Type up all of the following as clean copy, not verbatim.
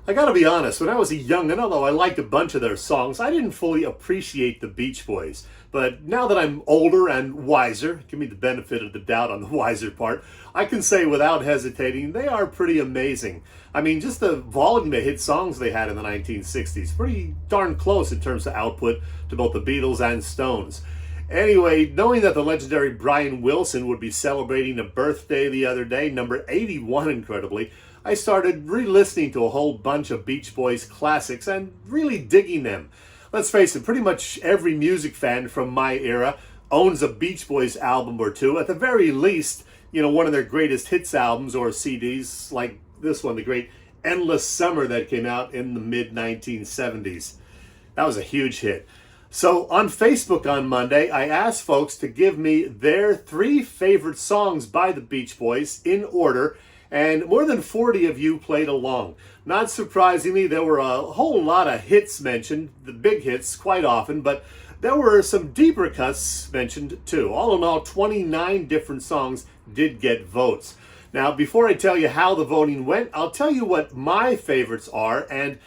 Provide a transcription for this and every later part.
I gotta be honest, when I was a youngin', although I liked a bunch of their songs, I didn't fully appreciate the Beach Boys. But now that I'm older and wiser, give me the benefit of the doubt on the wiser part, I can say without hesitating, they are pretty amazing. I mean, just the volume of hit songs they had in the 1960s, pretty darn close in terms of output to both the Beatles and Stones. Anyway, knowing that the legendary Brian Wilson would be celebrating a birthday the other day, number 81 incredibly, I started re-listening to a whole bunch of Beach Boys classics and really digging them. Let's face it, pretty much every music fan from my era owns a Beach Boys album or two. At the very least, one of their greatest hits albums or CDs, like this one, the great Endless Summer that came out in the mid-1970s. That was a huge hit. So on Facebook on Monday, I asked folks to give me their 3 favorite songs by the Beach Boys in order, and more than 40 of you played along. Not surprisingly, there were a whole lot of hits mentioned, the big hits quite often, but there were some deeper cuts mentioned too. All in all, 29 different songs did get votes. Now, before I tell you how the voting went, I'll tell you what my favorites are, and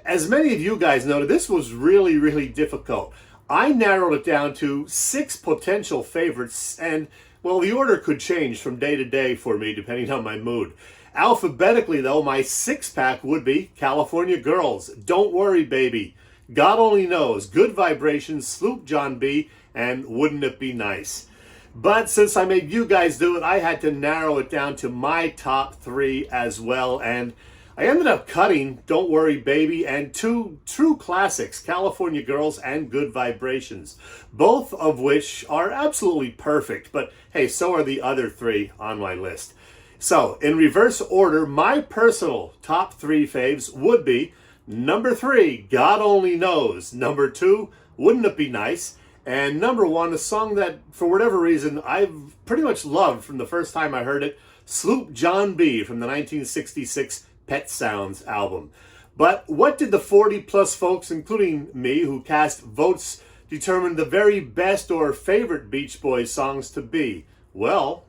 as many of you guys noted, this was really, really difficult. I narrowed it down to 6 potential favorites, and well, the order could change from day to day for me, depending on my mood. Alphabetically, though, my 6-pack would be California Girls, Don't Worry Baby, God Only Knows, Good Vibrations, Sloop John B, and Wouldn't It Be Nice? But since I made you guys do it, I had to narrow it down to my top 3 as well, and I ended up cutting Don't Worry Baby and 2 true classics, California Girls and Good Vibrations, both of which are absolutely perfect, but hey, so are the other 3 on my list. So, in reverse order, my personal top 3 faves would be number 3, God Only Knows, number 2, Wouldn't It Be Nice, and number 1, a song that, for whatever reason, I've pretty much loved from the first time I heard it, Sloop John B from the 1966 Pet Sounds album. But what did the 40 plus folks, including me, who cast votes, determine the very best or favorite Beach Boys songs to be? Well,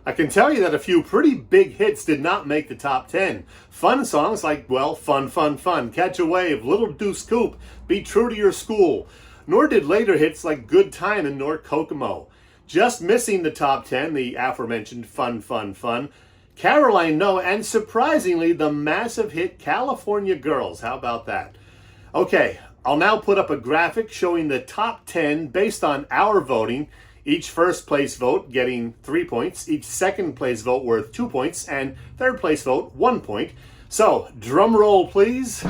I can tell you that a few pretty big hits did not make the top 10. Fun songs like, well, Fun, Fun, Fun, Catch a Wave, Little Deuce Coupe, Be True to Your School. Nor did later hits like Good Timin' nor Kokomo. Just missing the top 10, the aforementioned Fun, Fun, Fun, Caroline No, and surprisingly, the massive hit California Girls. How about that? Okay, I'll now put up a graphic showing the top 10 based on our voting. Each first place vote getting 3 points, each second place vote worth 2 points, and third place vote 1 point. So, drum roll please.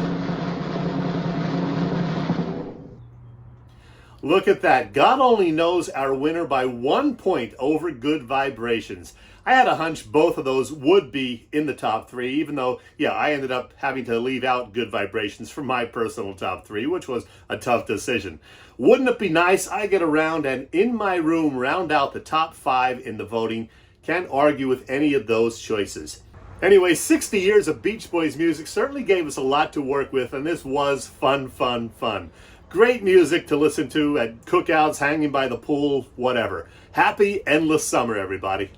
Look at that. God Only Knows our winner by 1 point over Good Vibrations. I had a hunch both of those would be in the top 3, even though, I ended up having to leave out Good Vibrations from my personal top 3, which was a tough decision. Wouldn't it be nice? I get around and in my room round out the top 5 in the voting. Can't argue with any of those choices. Anyway, 60 years of Beach Boys music certainly gave us a lot to work with, and this was fun, fun, fun. Great music to listen to at cookouts, hanging by the pool, whatever. Happy endless summer, everybody.